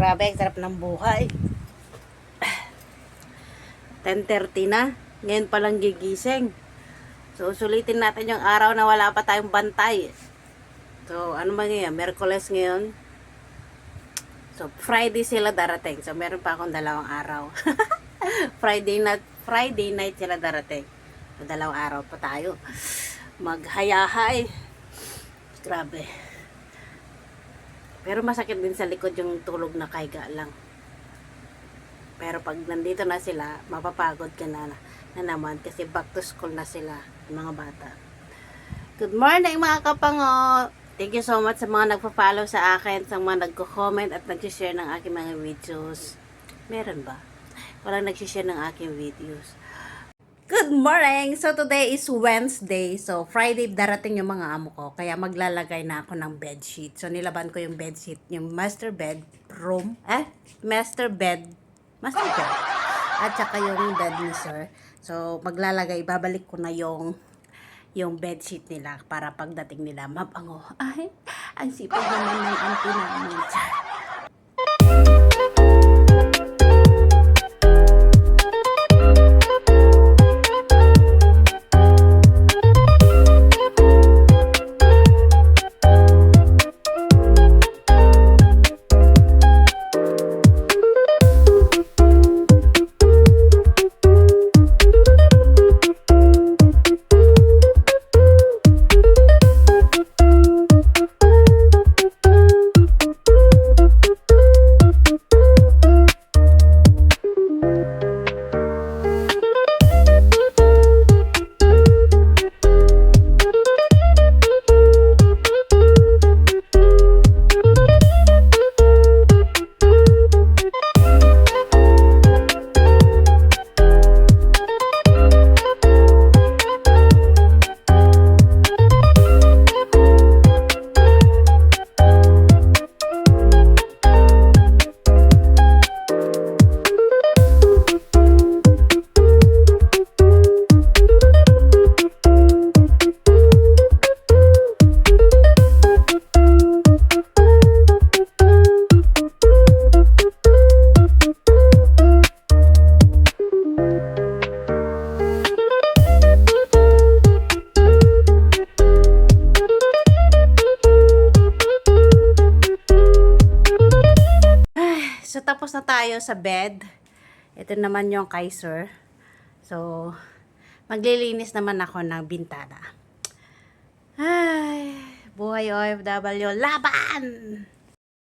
Grabe, ang sarap ng buhay. 10:30 na. Ngayon palang gigising. So, sulitin natin yung araw na wala pa tayong bantay. So, ano ba ngayon? Miyerkules ngayon. So, Friday sila darating. So, meron pa akong 2 araw. Friday night sila darating. So, 2 araw pa tayo. Maghayahay. Grabe. Pero masakit din sa likod yung tulog na kaiga lang. Pero pag nandito na sila, mapapagod ka na naman kasi back to school na sila, mga bata. Good morning mga kapango! Thank you so much sa mga nagpa-follow sa akin, sa mga nagko-comment at nag-share ng aking mga videos. Meron ba? Walang nag-share ng aking videos. Good morning! So today is Wednesday. So Friday darating yung mga amo ko. Kaya maglalagay na ako ng bedsheet. So nilaban ko yung bedsheet, yung master bed at saka yung bed ni sir. So maglalagay, babalik ko na yung bedsheet nila para pagdating nila mabango. Ay, ang sipag naman ng auntie namin. So, tapos na tayo sa bed. Ito naman yung kay sir. So, maglilinis naman ako ng bintana. Ay, buhay OFW, laban!